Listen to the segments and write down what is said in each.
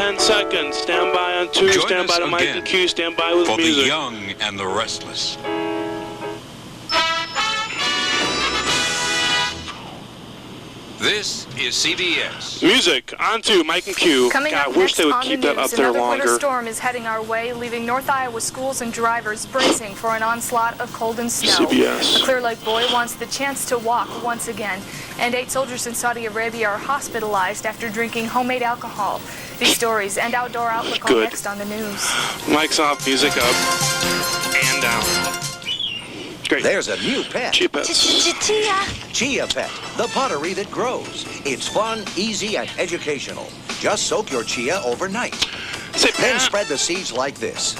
10 seconds. Stand by on 2, Join stand by us to Mike again and Q, stand by with for music. the young and the restless. This is CBS. Music, on 2, Mike and Q. Coming God, up I wish next they would on keep the that news, up there another winter longer. storm is heading our way, leaving North Iowa schools and drivers bracing for an onslaught of cold and snow. CBS. A Clear Lake boy wants the chance to walk once again, and 8 soldiers in Saudi Arabia are hospitalized after drinking homemade alcohol. These stories and Outdoor Outlook are next on the news. Mike's off, music up, and down. Great. There's a new pet. Chia Pets. Chia Pet, the pottery that grows. It's fun, easy, and educational. Just soak your chia overnight. Say, Then Pat, spread the seeds like this.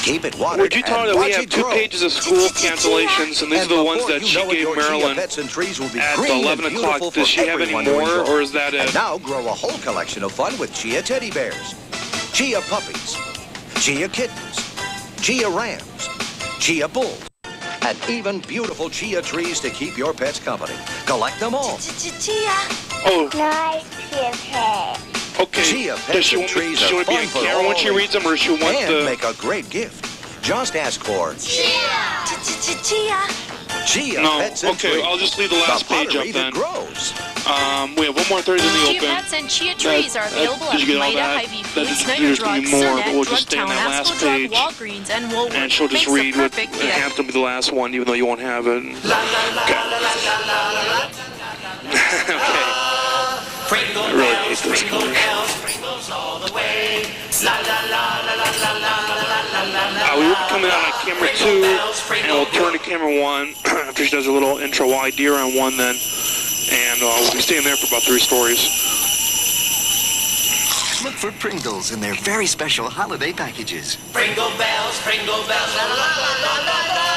Keep it watered would you tell her that and we watch have it 2 grow. pages of school cancellations, and these are the ones before that you she know it, gave your chia Marilyn pets and trees will be at green 11 and o'clock? beautiful Does she for have any everyone to more, enjoy. or is that it? And now grow a whole collection of fun with chia teddy bears, chia puppies, chia kittens, chia rams, chia bulls, and even beautiful chia trees to keep your pets company. Collect them all. Oh, Nice chia pet. okay. Chia Does pets she and want trees to are be fun a for Karen when all she reads them, or she wants and to... make a great gift. Just ask for chia No, pets and okay, trees. I'll just leave the last page up pottery then. that grows. We have one more Thursday in the Chia open. Pets and Chia Trees are available did you get at all Maida, that? Hy-Vee That Foods, just- Snyder there's gonna Drug, be more, but Sunet, we'll just stay on Drugtown, that last Asco Drug, page. Walgreens, and Woolworth. And she'll just Makes read the what perfect it gift. has to be the last one, even though you won't have it. Okay. Okay. I really hate this. We will be coming out on camera 2, and we'll turn to camera 1 after she does a little intro idea on 1 then. And we'll be staying there for about 3 stories. Look for Pringles in their very special holiday packages. Pringle bells, la la la la la la.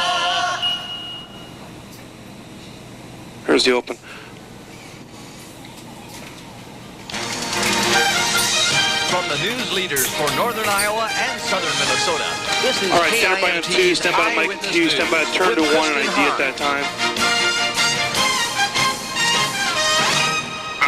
Here's the open. From the news leaders for Northern Iowa and Southern Minnesota, this is All right, stand by on 2, stand by on Mike Eyewitness 2, stand by News turn to with 1 and Kristen ID at that time.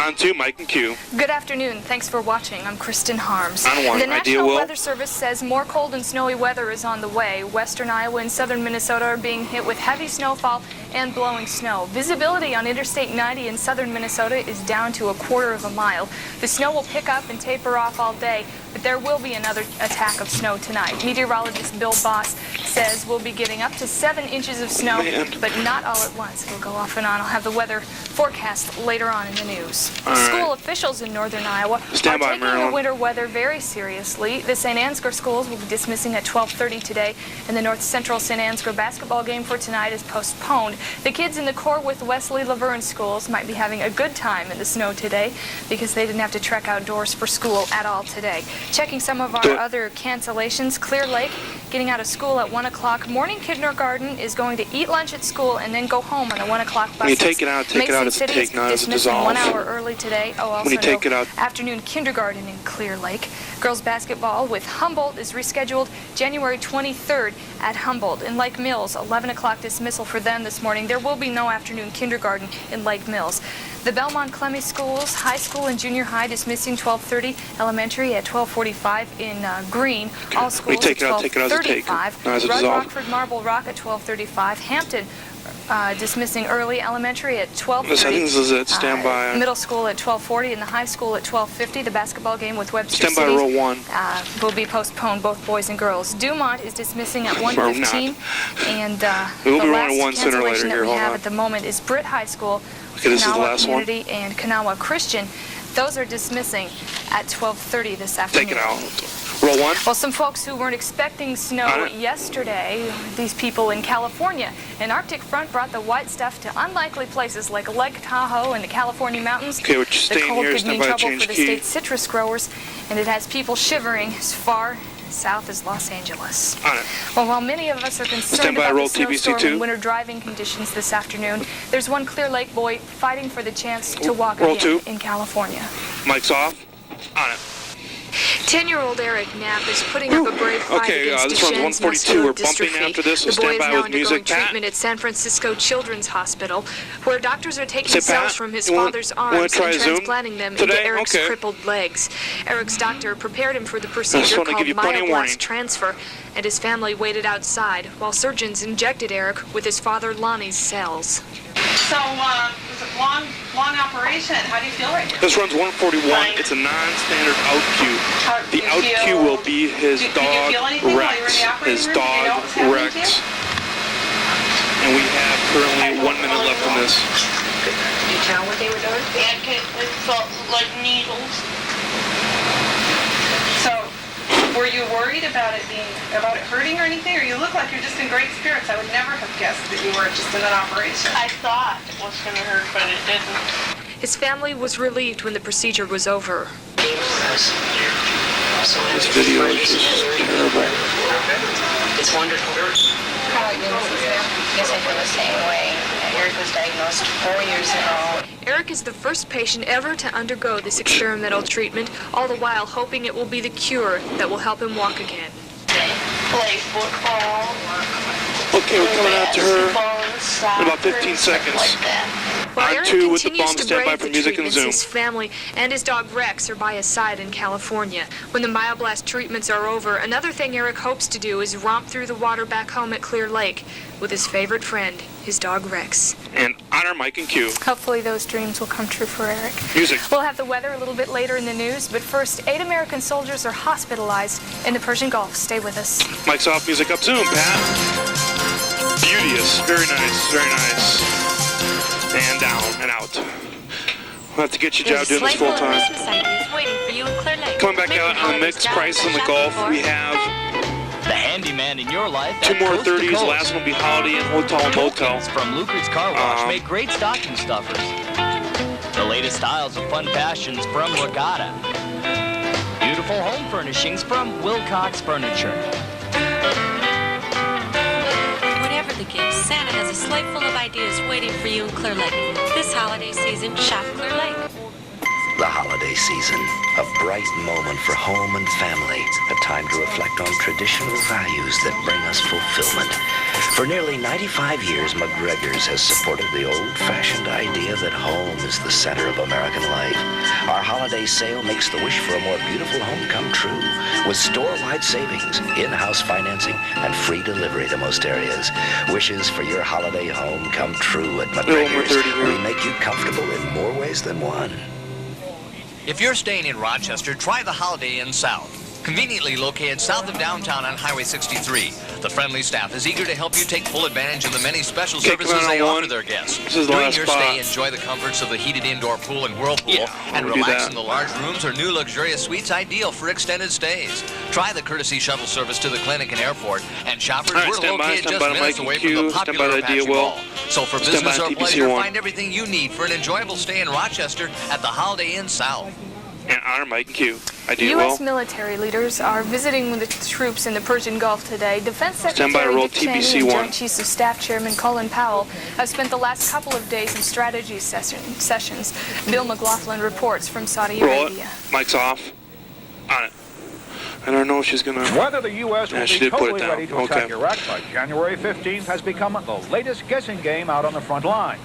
On 2, Mike and Q. Good afternoon. Thanks for watching. I'm Kristen Harms. On 1, The idea National Will. Weather Service says more cold and snowy weather is on the way. Western Iowa and southern Minnesota are being hit with heavy snowfall and blowing snow. Visibility on Interstate 90 in southern Minnesota is down to 1/4 of a mile. The snow will pick up and taper off all day, but there will be another attack of snow tonight. Meteorologist Bill Boss says we'll be getting up to 7 inches of snow, but not all at once. It'll go off and on. I'll have the weather forecast later on in the news. All right. School officials in northern Iowa Stand are by, taking the Marilyn. winter weather very seriously. The St. Ansgar schools will be dismissing at 12:30 today, and the North Central St. Ansgar basketball game for tonight is postponed. The kids in the Corwith Wesley Laverne schools might be having a good time in the snow today because they didn't have to trek outdoors for school at all today. Checking some of our other cancellations, Clear Lake getting out of school at 1 o'clock. Morning kindergarten is going to eat lunch at school and then go home on the 1 o'clock bus. When you take it out as a take, not as a dissolve. 1 hour early today. Oh, also When you take no it out. afternoon kindergarten in Clear Lake. Girls basketball with Humboldt is rescheduled January 23rd at Humboldt. In Lake Mills, 11 o'clock dismissal for them this morning. There will be no afternoon kindergarten in Lake Mills. The Belmont-Clemmy schools, high school and junior high dismissing 12:30, elementary at 12:45 in Green. All schools When you take at it out, take it out as a take, 12:35. not as a Rudd dissolve. Rockford Marble Rock at 12:35. Hampton dismissing early, elementary at 12:30. This, I think this is it. Stand by. Middle school at 12:40 and the high school at 12:50. The basketball game with Webster Stand by City row 1. will be postponed, both boys and girls. Dumont is dismissing at 1:15, and We will the be last running 1 sooner or later cancellation that here. we Hold have on. at the moment is Britt High School, Okay, this is the Kanawha last one. Community, and Kanawha Christian. Those are dismissing at 12:30 this afternoon. Take it out. Row 1. Well, some folks who weren't expecting snow Got it. yesterday, these people in California, an Arctic front brought the white stuff to unlikely places like Lake Tahoe and the California mountains. Okay, we're The staying cold here. could Stand mean by to trouble change for the key. state's citrus growers, and it has people shivering as far south as Los Angeles. On it. Well, while many of us are Stand concerned by, about roll the snowstorm TBC2. and winter driving conditions this afternoon, there's one Clear Lake boy fighting for the chance to walk Roll again 2. in California. Mic's off. On it. 10-year-old Eric Knapp is putting up a brave fight against this one's Duchenne's 142. We're muscular bumping dystrophy. after this, so The boy stand is by now with undergoing music. Pat? treatment at San Francisco Children's Hospital, where doctors are taking Say, cells Pat, from his you want- father's you wanna arms try and Zoom transplanting them today? into Eric's Okay. crippled legs. Eric's doctor prepared him for the Just procedure wanna give called you plenty of warning. myoblast transfer, and his family waited outside while surgeons injected Eric with his father Lonnie's cells. So, it was a long operation. How do you feel right now? This runs 141. It's a non-standard out cue. The out cue will be his Did you dog feel anything while you were in Rex. the operating His room? Did you know dog what was happening to Rex. you? And we have currently 1 minute left in this. Did you tell what they were doing? It felt like needles. So, were you worried about it hurting or anything? Or you look like you're just in great spirits. I would never have guessed that you were just in an operation. I thought it was going to hurt, but it didn't. His family was relieved when the procedure was over. This video is just terrible. It's wonderful. Yes, I feel the same way. Eric was diagnosed 4 years ago. Eric is the first patient ever to undergo this experimental treatment, all the while hoping it will be the cure that will help him walk again. Play football. Okay, we're coming out to her basketball, in soccer, about 15 stuff seconds. like that. While On Eric two with the continues bomb, to stand by brave for the music and treatments, Zoom. his family and his dog Rex are by his side in California. When the myoblast treatments are over, another thing Eric hopes to do is romp through the water back home at Clear Lake with his favorite friend, his dog Rex. And on our mic and cue. Hopefully those dreams will come true for Eric. Music. We'll have the weather a little bit later in the news, but first, 8 American soldiers are hospitalized in the Persian Gulf. Stay with us. Mic's off, music up, Zoom, Pat. Beauteous. Very nice, very nice. And down and out. We'll have to get you a job doing this full time. Coming back out on the mixed prices in the Gulf, we have The handyman in your life. two at more Coast to 30s. Coast. Last one will be Holiday Inn Hotel and Motel. Tokens from Luker's Car Wash make great stocking stuffers. The latest styles of fun fashions from Regatta. Beautiful home furnishings from Wilcox Furniture. Whatever the gift, Santa has a sleigh full of ideas waiting for you in Clear Lake. This holiday season, shop Clear Lake. The holiday season, a bright moment for home and family, a time to reflect on traditional values that bring us fulfillment. For nearly 95 years, McGregor's has supported the old-fashioned idea that home is the center of American life. Our holiday sale makes the wish for a more beautiful home come true, with store-wide savings, in-house financing, and free delivery to most areas. Wishes for your holiday home come true at McGregor's. We make you comfortable in more ways than one. If you're staying in Rochester, try the Holiday Inn South. Conveniently located south of downtown on Highway 63. The friendly staff is eager to help you take full advantage of the many special services they offer their guests. This is the During last your spot. stay, enjoy the comforts of the heated indoor pool and whirlpool, and we'll do relax that. in the large rooms or new luxurious suites ideal for extended stays. Try the courtesy shuttle service to the clinic and airport, and shoppers, All right, we're stand by, located stand just by the minutes mic and away from cue, the stand by popular the Apache deal, Will. Ball. So for Stand by business or TPC pleasure, one. find everything you need for an enjoyable stay in Rochester at the Holiday Inn South. And on our mic and cue. I do U.S. well. military leaders are visiting with the troops in the Persian Gulf today. Defense Stand by to Secretary roll Dick Cheney TBC and one. Joint Chiefs of Staff Chairman Colin Powell have spent the last couple of days in strategy sessions. Bill McLaughlin reports from Saudi Roll it. Arabia. Mic's off. On it. I don't know if she's gonna. Whether the U.S. will she be did put it totally down. ready to attack Okay. Iraq by January 15th has become the latest guessing game out on the front line.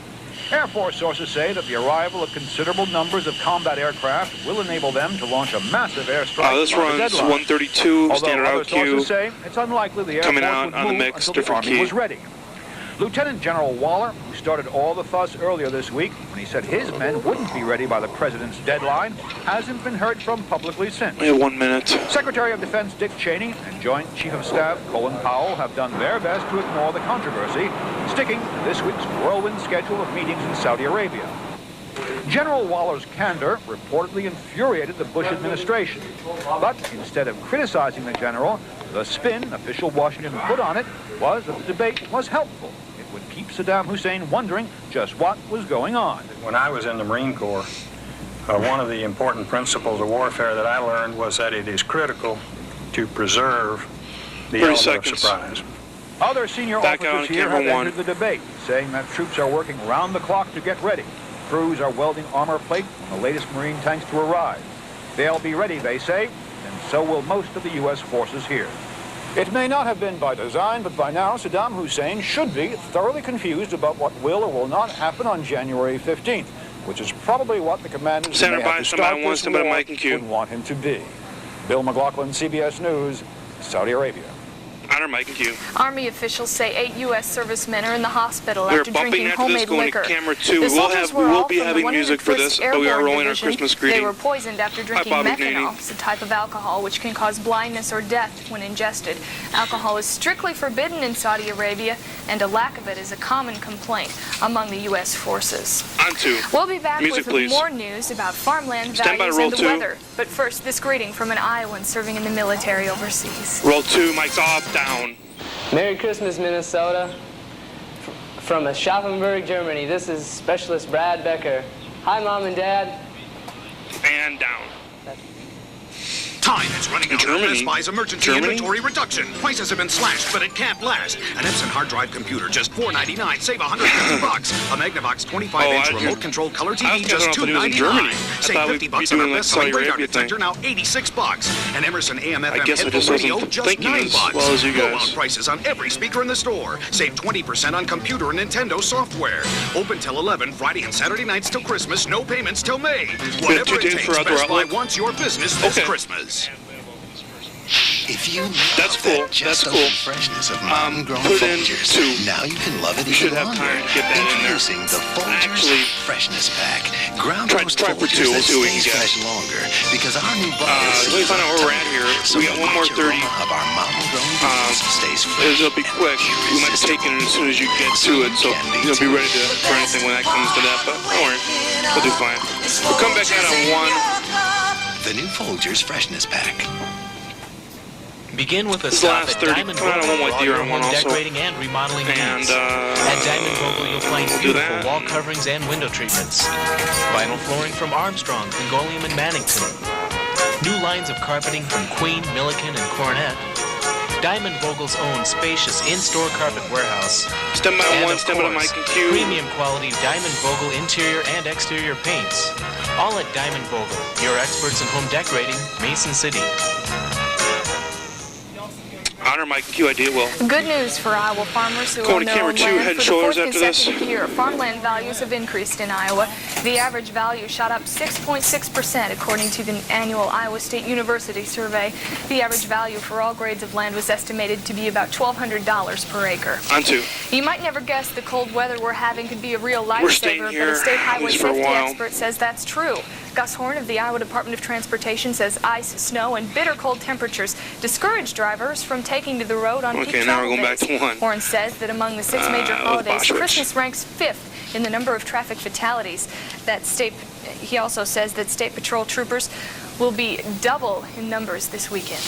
Air Force sources say that the arrival of considerable numbers of combat aircraft will enable them to launch a massive airstrike. This by the runs deadline. 132, Although standard other out queue. sources say it's unlikely the Air Coming Force out would on the move mix, until the different Army key. was ready. Lieutenant General Waller, who started all the fuss earlier this week when he said his men wouldn't be ready by the president's deadline, hasn't been heard from publicly since. We have 1 minute. Secretary of Defense Dick Cheney and Joint Chief of Staff Colin Powell have done their best to ignore the controversy, sticking to this week's whirlwind schedule of meetings in Saudi Arabia. General Waller's candor reportedly infuriated the Bush administration. But instead of criticizing the general, the spin official Washington put on it was that the debate was helpful. It would keep Saddam Hussein wondering just what was going on. When I was in the Marine Corps, one of the important principles of warfare that I learned was that it is critical to preserve the 30 element seconds. of surprise. Other senior Back out officers on here have camera one. entered the debate, saying that troops are working round the clock to get ready. Crews are welding armor plate on the latest Marine tanks to arrive. They'll be ready, they say, in so will most of the U.S. forces here. It may not have been by design, but by now Saddam Hussein should be thoroughly confused about what will or will not happen on January 15th, which is probably what the commanders who may have to start this war would want him to be. Bill McLaughlin, CBS News, Saudi Arabia. Honor Mike and Q. Army officials say 8 U.S. servicemen are in the hospital after drinking homemade liquor. Camera 2. We will be having music for this, but we are rolling our Christmas greeting. They were poisoned after drinking methanol. It's a type of alcohol which can cause blindness or death when ingested. Alcohol is strictly forbidden in Saudi Arabia, and a lack of it is a common complaint among the U.S. forces. On to. We'll be back music, with please. More news about farmland values and the weather. But first, this greeting from an Iowan serving in the military overseas. Roll 2, mic's off, down. Merry Christmas, Minnesota. From Aschaffenburg, Germany, this is Specialist Brad Becker. Hi, Mom and Dad. And down. Time is running out on Best Buy's emergency inventory reduction. Prices have been slashed, but it can't last. An Epson hard drive computer, just $4.99. Save $150. A Magnavox 25-inch remote-controlled color TV, just $2.99. Save $50 on a best-selling radar detector, now $86. An Emerson AM/FM headphone radio, just $9. Blowout prices on every speaker in the store. Save 20% on computer and Nintendo software. Open till 11, Friday and Saturday nights till Christmas. No payments till May. Whatever it takes, Best Buy wants your business this Christmas. If you love just the freshness of mountain-grown Folgers, now you can love it even longer. Introducing the Folgers Freshness Pack. Ground roast Folgers that stays fresh longer because our new bottle let me find out where we're at here. We got one more 30. Of our mountain-grown goodness stays fresh. It'll be quick. We might take it as soon as you get to it, so you'll be ready for anything when that comes to that. But don't worry, we'll do fine. We'll come back out on 1. The new Folgers Freshness Pack. Begin with a stop at Diamond Vogel for all your home decorating and remodeling needs. At Diamond Vogel, you'll find beautiful wall coverings and window treatments. Vinyl flooring from Armstrong, Pangolium, and Mannington. New lines of carpeting from Queen, Milliken, and Coronet. Diamond Vogel's own spacious in-store carpet warehouse. Stand by and one, stand by Mike and Q. Premium quality Diamond Vogel interior and exterior paints. All at Diamond Vogel, your experts in home decorating, Mason City. Honor Mike and Q, idea will. Good news for Iowa farmers who Going own to their own camera 2, land. head and For the shoulders fourth after this. consecutive year, farmland values have increased in Iowa. The average value shot up 6.6% according to the annual Iowa State University survey. The average value for all grades of land was estimated to be about $1,200 per acre. On to. You might never guess the cold weather we're having could be a real lifesaver, but a state highway safety expert says that's true. Gus Horn of the Iowa Department of Transportation says ice, snow, and bitter cold temperatures discourage drivers from taking to the road on peak travel now we're going back to 1. Horn says that among the 6 major holidays, Christmas ranks 5th in the number of traffic fatalities. He also says that state patrol troopers will be double in numbers this weekend.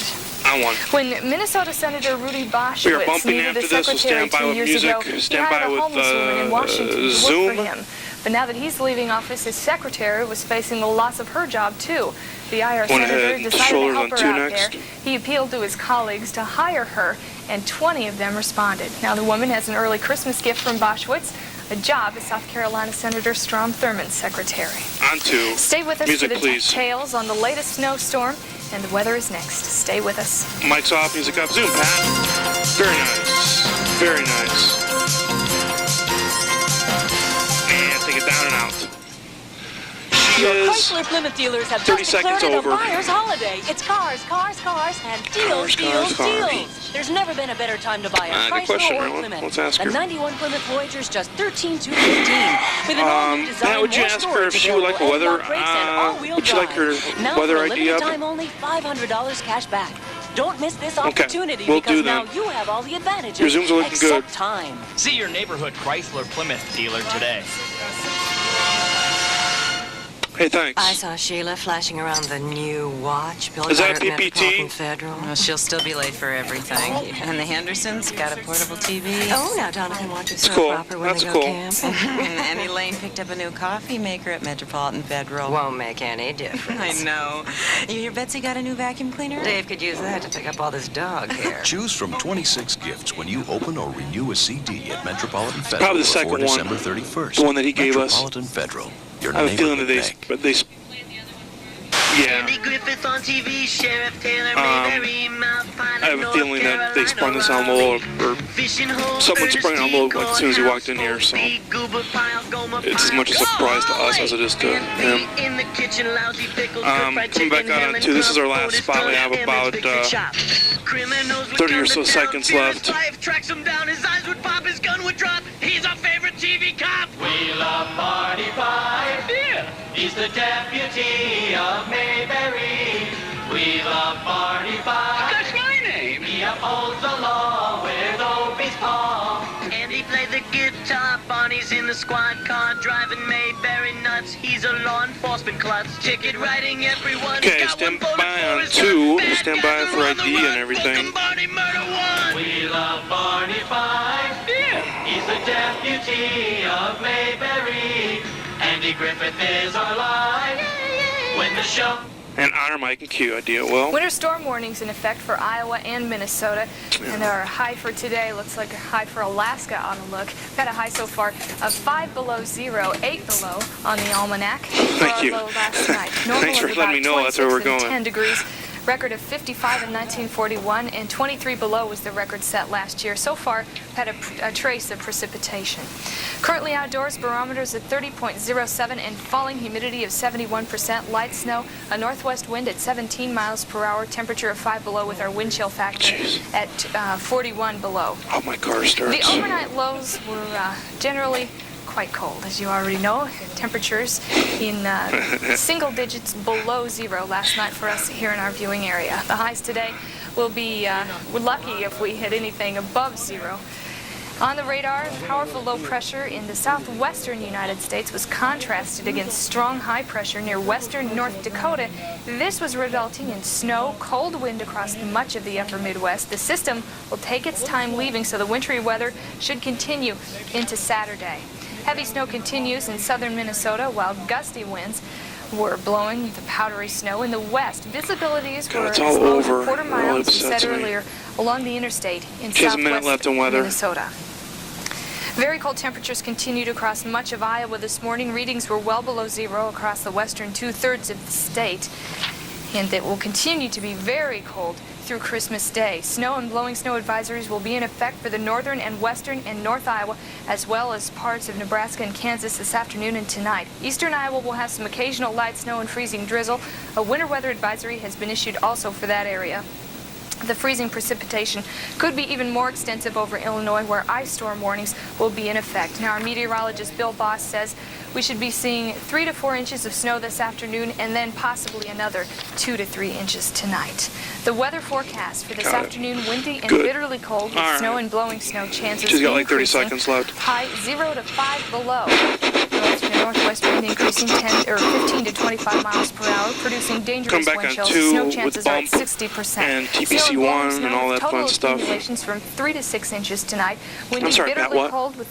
I won. When Minnesota Senator Rudy Boschwitz needed a secretary 2 years ago, he hired a homeless woman in Washington to work for him. But now that he's leaving office, his secretary was facing the loss of her job, too. The IR senator decided to help her out there. He appealed to his colleagues to hire her, and 20 of them responded. Now the woman has an early Christmas gift from Boschwitz, a job as South Carolina Senator Strom Thurmond's secretary. On to Stay with us music, for the please. details on the latest snowstorm, and the weather is next. Stay with us. Mic's off, music up. Zoom, Pat. Very nice. Very nice. And take it down and out. Your Chrysler Plymouth dealers have 30 just declared seconds it over. a buyer's holiday. It's cars, cars, cars, and deals, deals, deals. There's never been a better time to buy a Good Chrysler question, or Marilyn. Plymouth. Let's ask the her. 91 Plymouth Voyager's just $13,215 with an all-new design. Matt, would you ask her if she would like a weather? Would you like her weather idea? Now for limited time, only $500 cash back. Don't miss this opportunity we'll because do now that. you have all the advantages. Your Zooms are looking except good. time. See your neighborhood Chrysler Plymouth dealer today. Hey, thanks. I saw Sheila flashing around the new watch built Is that out a at PPT? Metropolitan Federal. Well, she'll still be late for everything. And the Hendersons got a portable TV. Oh, now Jonathan watches That's soap cool. opera when That's they go cool. camping. And Elaine picked up a new coffee maker at Metropolitan Federal. Won't make any difference. I know. You hear Betsy got a new vacuum cleaner? Dave could use that to pick up all this dog hair. Choose from 26 gifts when you open or renew a CD at Metropolitan Federal Probably the second before one. December 31st. The one that he gave us. Metropolitan Federal. Your I have a feeling that neighborhood bank. they Yeah. I have a feeling that they sprung this on low, or someone sprung it on low like as soon as he walked in here, so it's as much a surprise to us as it is to him. Coming back out on 2, this is our last spot. We have about 30 or so seconds left. Tracks him down, his eyes would pop, his gun would drop. He's our favorite TV cop. We love Marty Five. Yeah. He's the deputy of Mayberry. We love Marty Five. That's my name. He upholds the law with Opie's paw. And he played the guitar. Bonnie's in the squad car driving Mayberry nuts. He's a law enforcement klutz. Ticket writing everyone. Okay, stand by on 2. Stand by for ID and everything. We love Barney Five. Yeah. He's the deputy of Mayberry. Andy Griffith is our live. When the show. And honor Mike and Q, I do it well. Winter storm warnings in effect for Iowa and Minnesota. And our high for today looks like a high for Alaska on a look. We've got a high so far of 5 below 0, 8 below on the almanac. Thank you. Last night. Thanks for letting me know that's where we're going. 10 degrees. Record of 55 in 1941, and 23 below was the record set last year. So far, had a trace of precipitation. Currently outdoors, barometers at 30.07 and falling humidity of 71%, light snow, a northwest wind at 17 miles per hour, temperature of 5 below with our wind chill factor at 41 below. Oh, my car starts. The overnight lows were generally quite cold, as you already know. Temperatures in single digits below 0 last night for us here in our viewing area. The highs today will be, we're lucky if we hit anything above 0. On the radar, powerful low pressure in the southwestern United States was contrasted against strong high pressure near western North Dakota. This was resulting in snow, cold wind across much of the upper Midwest. The system will take its time leaving, so the wintry weather should continue into Saturday. Heavy snow continues in southern Minnesota, while gusty winds were blowing the powdery snow in the west. Visibilities were as low as a quarter mile, as we said earlier, along the interstate in southwest Minnesota. Very cold temperatures continued across much of Iowa this morning. Readings were well below 0 across the western 2/3 of the state, and it will continue to be very cold through Christmas Day. Snow and blowing snow advisories will be in effect for the northern and western and north Iowa, as well as parts of Nebraska and Kansas this afternoon and tonight. Eastern Iowa will have some occasional light snow and freezing drizzle. A winter weather advisory has been issued also for that area. The freezing precipitation could be even more extensive over Illinois, where ice storm warnings will be in effect. Now, our meteorologist Bill Boss says we should be seeing 3 to 4 inches of snow this afternoon, and then possibly another 2 to 3 inches tonight. The weather forecast for this afternoon: windy and bitterly cold with snow and blowing snow chances. She's got like 30 seconds left. High 0 to 5 below. North and northwest wind increasing 15 to 25 miles per hour, producing dangerous wind chills. Snow chances are at 60%. And TPC1 and all that fun stuff. Accumulations from 3 to 6 inches tonight. Windy bitterly cold with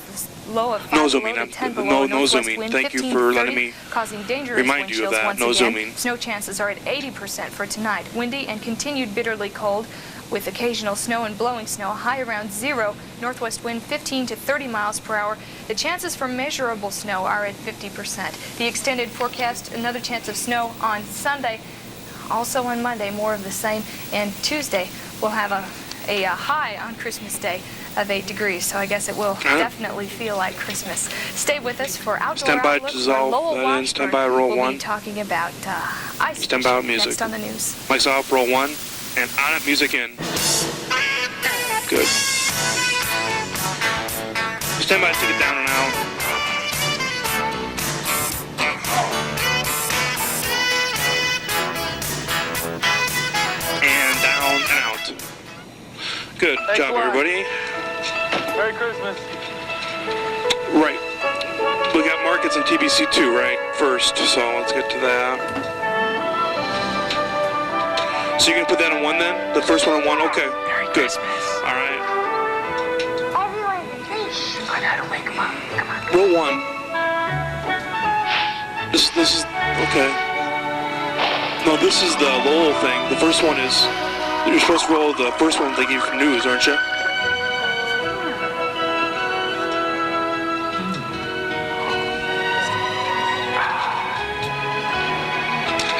a low of 5 below to 10 below. No zooming. Wind, Thank you for letting me causing dangerous remind wind you of chills that. once No again. zooming. Snow chances are at 80% for tonight. Windy and continued bitterly cold with occasional snow and blowing snow. High around 0. Northwest wind 15 to 30 miles per hour. The chances for measurable snow are at 50%. The extended forecast: another chance of snow on Sunday. Also on Monday, more of the same. And Tuesday, we'll have a high on Christmas Day of 8 degrees, so I guess it will definitely feel like Christmas. Stay with us for Outdoor Outlook. Stand by roll 1. We'll be talking about ice Stand by music. next on the news. Mike's off, roll 1, and on it, music in. Good. Stand by to get down and out. And down and out. Good job, everybody. Merry Christmas. Right. We got markets and TBC2, right? First, so let's get to that. So you're going to put that on 1 then? The first one on 1? Okay. Merry Good. Christmas. All right. I know how to wake 'em up. Come on. Roll 1. This is, okay. No, this is the Lowell thing. The first one is, you're supposed to roll the first one they gave you from news, aren't you?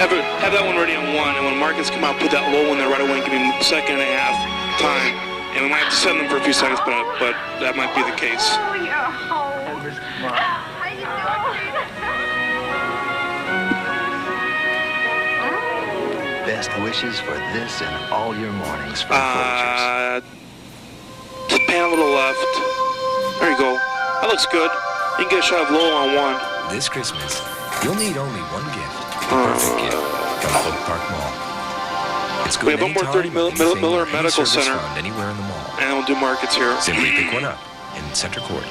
Have that one ready on 1, and when markets come out, put that low one there right away and give me a second and a half time. And we might have to send them for a few seconds, but that might be the case. Oh, yeah. How you doing? Best wishes for this and all your mornings from Folgers. Just pan a little left. There you go. That looks good. You can get a shot of low on 1. This Christmas, you'll need only one gift. The perfect gift from Oak Park Mall. It's We have one more 30 Miller Medical Center. Anywhere in the mall. And we'll do markets here. Simply pick one up in Center Court.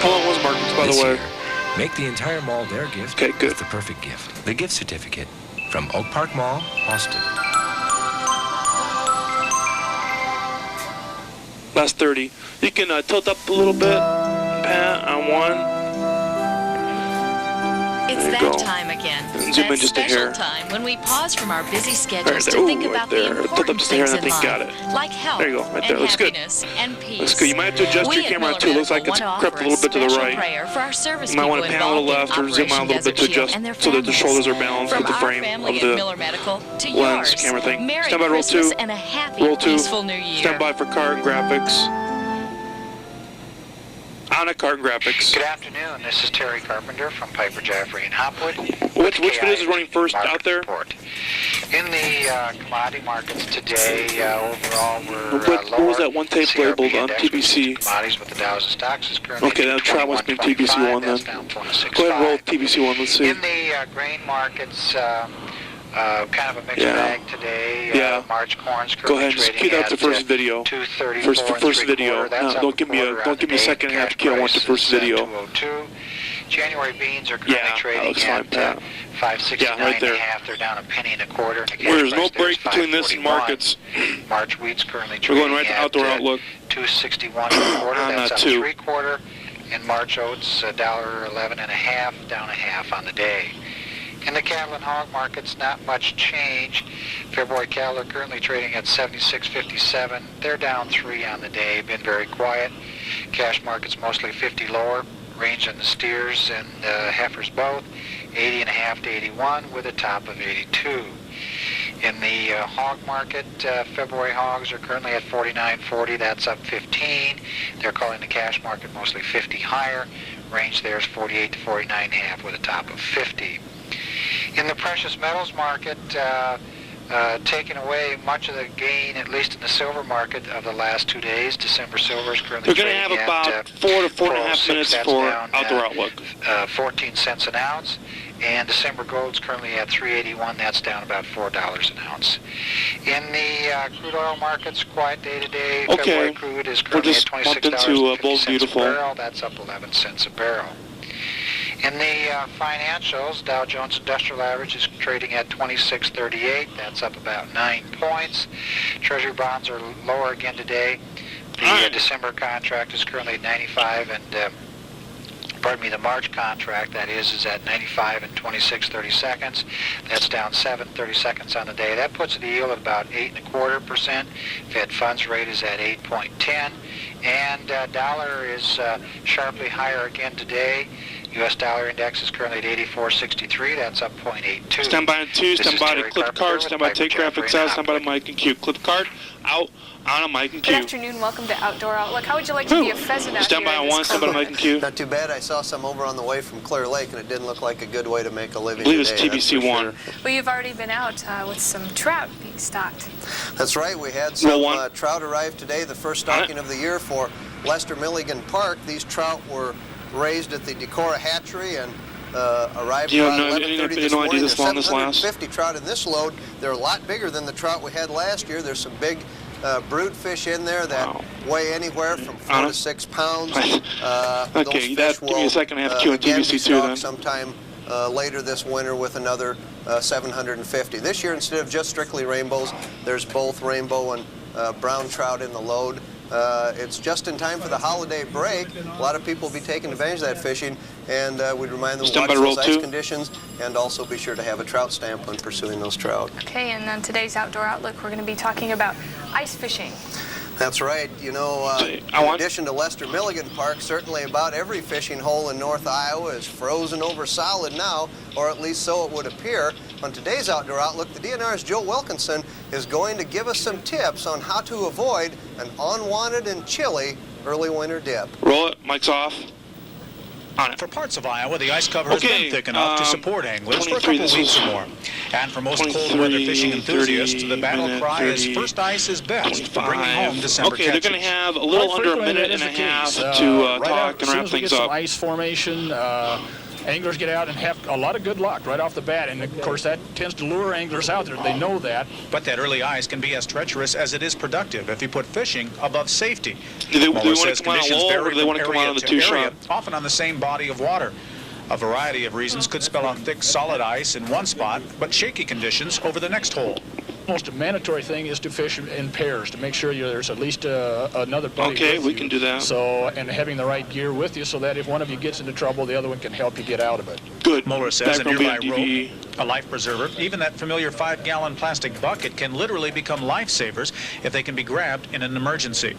How long was markets, by the way? Year, make the entire mall their gift with the perfect gift. The gift certificate from Oak Park Mall, Austin. Last 30. You can tilt up a little bit. Pat on 1. It's that time again. Zoom in That just a special hair. time when we pause from our busy schedules Right to there. think Ooh, about right the there. Tilt up important just a hair things and I in think got life, it. like health There you go, right there. and Looks good. happiness and peace. Looks good. You might have to adjust your camera too. Looks like it's crept a little bit to the right. You might want to pan a little left or zoom out a little bit to adjust so that the shoulders are balanced with the frame of the lens camera thing. Stand by roll 2. And a happy, Roll 2. peaceful new year. Stand by for card and graphics. On a card and graphics. Good afternoon. This is Terry Carpenter from Piper Jaffray and Hopwood. Which videos is running first out there? Report. In the commodity markets today, overall we're What was that one tape labeled on TBC? Commodities with the Dows and stocks is currently Okay, that try must be TBC 1 then. Go ahead and roll TBC 1. Let's see. In the grain markets, kind of a mixed bag today. March corn's Go ahead and just cue that to first video. First video. No, don't give me a second and a half to cue. I want the first video. 202. January beans are currently trading at 569 right there. and a half. They're down a penny and a quarter. And the Where there's cash no price there break is between this and 541. markets. March wheat's currently We're trading going right to at Outdoor Outlook. 261 and a quarter. On That's up 2. 3/4. And March oats $1.11 and a half, down a half on the day. In the cattle and hog markets, not much change. February cattle are currently trading at 76.57. They're down 3 on the day, been very quiet. Cash markets mostly 50 lower. Range on the steers and heifers both, 80 and a half to 81 with a top of 82. In the hog market, February hogs are currently at 49.40. That's up 15. They're calling the cash market mostly 50 higher. Range there is 48 to 49 and a half with a top of 50. In the precious metals market, taking away much of the gain, at least in the silver market, of the last 2 days. December silver is currently We're going to have about 4 to 4.5 minutes for Outdoor Outlook. 14 cents an ounce. And December gold's currently at $3.81. That's down about $4 an ounce. In the crude oil markets, quiet day today. February crude is currently at $26.50 a barrel. That's up 11 cents a barrel. In the financials, Dow Jones Industrial Average is trading at 26.38. That's up about 9 points. Treasury bonds are lower again today. The December contract is currently at 95, and the March contract, that is at 95 and 26/32. That's down 7/32 on the day. That puts the yield at about 8.25%. Fed funds rate is at 8.10, and dollar is sharply higher again today. U.S. dollar index is currently at 84.63. That's up 0.82. Stand by on 2, stand by to clip card, stand by to take graphics out, stand by to mic and cue. Clip card, out, on a mic and cue. Good afternoon, welcome to Outdoor Outlook. How would you like to be a pheasant out Stand by on 1, stand by to mic and cue. Not too bad. I saw some over on the way from Clear Lake, and it didn't look like a good way to make a living I believe today, it's TBC 1. sure. Well, you've already been out with some trout being stocked. That's right. We had some trout arrive today, the first stocking of the year for Lester Milligan Park. These trout were raised at the Decorah Hatchery and arrived around 11:30 this morning. There's 750 trout in this load. They're a lot bigger than the trout we had last year. There's some big brood fish in there that weigh anywhere from 4 to 6 pounds. Okay, give me a second. I have to cue on TBC 2 then. Sometime later this winter with another 750. This year, instead of just strictly rainbows, there's both rainbow and brown trout in the load. It's just in time for the holiday break. A lot of people will be taking advantage of that fishing, and we'd remind them to watch those ice conditions and also be sure to have a trout stamp when pursuing those trout. Okay, and on today's Outdoor Outlook, we're going to be talking about ice fishing. That's right. You know, in addition to Lester Milligan Park, certainly about every fishing hole in North Iowa is frozen over solid now, or at least so it would appear. on today's Outdoor Outlook, the DNR's Joe Wilkinson is going to give us some tips on how to avoid an unwanted and chilly early winter dip. Roll it. Mic's off. On it. For parts of Iowa, the ice cover has been thick enough to support anglers for a couple weeks or more. And for most cold weather fishing enthusiasts, the battle cry is first ice is best for bringing home December catches. Okay, they're going to have a little under a minute and a half to talk and wrap things up. Ice formation, anglers get out and have a lot of good luck right off the bat, and of course that tends to lure anglers out there. They know that. But that early ice can be as treacherous as it is productive if you put fishing above safety. Do they want to come out low, or do they want to come out on the two-shot? Often on the same body of water. A variety of reasons could spell out thick, solid ice in one spot, but shaky conditions over the next hole. Most mandatory thing is to fish in pairs to make sure there's at least another buddy with you. Okay, we can do that. So, and having the right gear with you so that if one of you gets into trouble, the other one can help you get out of it. Good. Mueller says a nearby rope, a life preserver, even that familiar 5-gallon plastic bucket can literally become lifesavers if they can be grabbed in an emergency.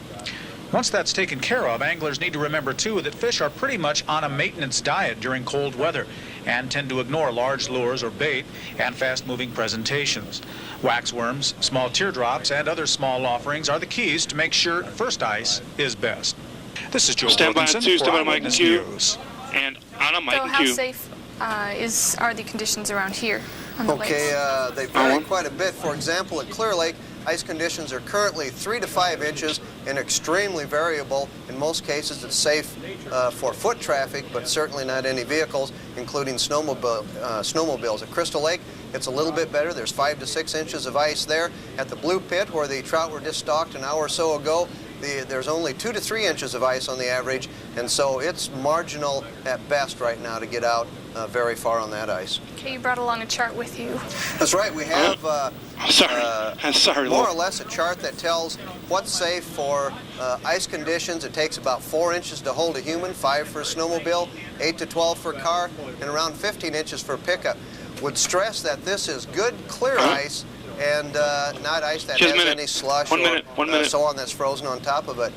Once that's taken care of, anglers need to remember, too, that fish are pretty much on a maintenance diet during cold weather and tend to ignore large lures or bait and fast-moving presentations. Waxworms, small teardrops, and other small offerings are the keys to make sure first ice is best. This is Joe Wilkinson for Eyewitness News. And on a mic so how safe are the conditions around here on the lakes? They vary quite a bit. For example, at Clear Lake, ice conditions are currently 3 to 5 inches and extremely variable. In most cases, it's safe for foot traffic, but certainly not any vehicles, including snowmobiles. At Crystal Lake, it's a little bit better. There's 5 to 6 inches of ice there. At the Blue Pit, where the trout were just stocked an hour or so ago, there's only 2 to 3 inches of ice on the average, and so it's marginal at best right now to get out very far on that ice. Okay, you brought along a chart with you. That's right. We have more or less a chart that tells what's safe for ice conditions. It takes about 4 inches to hold a human, 5 for a snowmobile, 8 to 12 for a car, and around 15 inches for a pickup. Would stress that this is good, clear ice, and not ice that has any slush or so on that's frozen on top of it.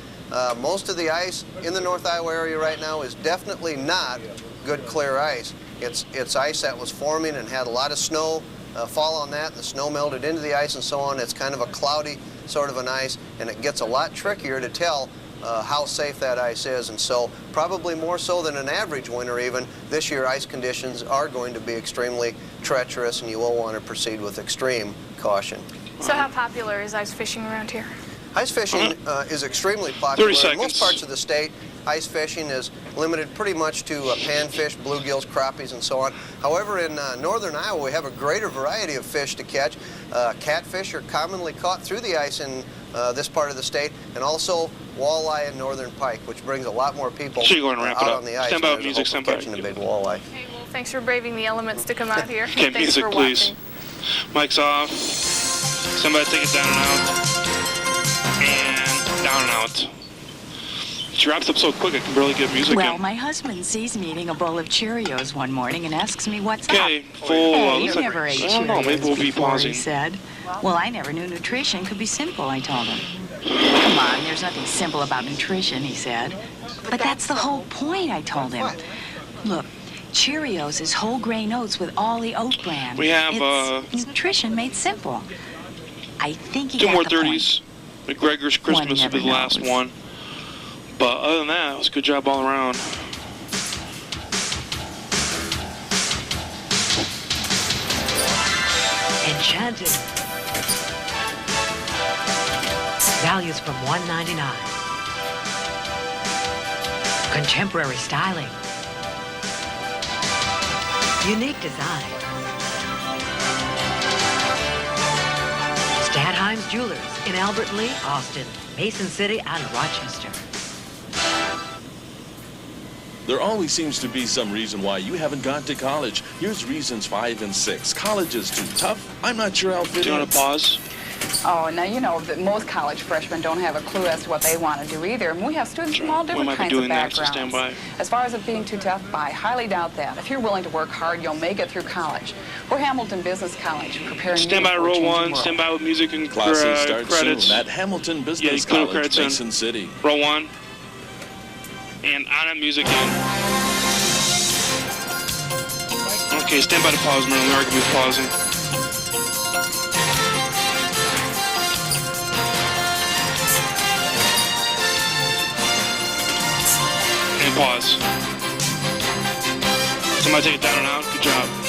Most of the ice in the North Iowa area right now is definitely not good, clear ice. It's ice that was forming and had a lot of snow fall on that, and the snow melted into the ice and so on. It's kind of a cloudy sort of an ice, and it gets a lot trickier to tell how safe that ice is, and so probably more so than an average winter even, this year ice conditions are going to be extremely treacherous, and you will want to proceed with extreme caution. So how popular is ice fishing around here? Ice fishing is extremely popular. In most parts of the state, ice fishing is limited pretty much to panfish, bluegills, crappies, and so on. However, in northern Iowa, we have a greater variety of fish to catch. Catfish are commonly caught through the ice in this part of the state, and also walleye and northern pike, which brings a lot more people out on the ice. Stand by with music, stand by. Catching a big walleye. Okay, well, thanks for braving the elements to come out here. Okay, thanks music, for please. watching. Mic's off. Somebody take it down and out. And down and out. She wraps up so quick I can barely get music Well, in. my husband sees me eating a bowl of Cheerios one morning and asks me what's okay, up. full. Hey, you never ate I don't know, maybe we'll be before, pausing. He said. Well, I never knew nutrition could be simple, I told him. Come on, there's nothing simple about nutrition, he said. But that's the whole point, I told him. Look, Cheerios is whole grain oats with all the oat bran. We have it's nutrition made simple. I think he 2 got more the 30s. McGregor's Christmas will be the last one. But other than that, it was a good job all around. Enchanted. Values from $1.99. Contemporary styling. Unique design. Stadheim's Jewelers in Albert Lee, Austin, Mason City, and Rochester. There always seems to be some reason why you haven't gone to college. Here's reasons 5 and 6. College is too tough. I'm not sure I'll fit in. Do you want to pause? Oh, now you know that most college freshmen don't have a clue as to what they want to do either. And we have students from all different kinds of backgrounds. Stand by. As far as it being too tough, I highly doubt that. If you're willing to work hard, you'll make it through college. We're Hamilton Business College, preparing Stand by, row 1. Stand by with music and classes start credits. Soon at Hamilton Business College, Mason City. Row 1. And on that music in. Okay, stand by to pause, man. We are going to be pausing. Somebody take it down and out. Good job.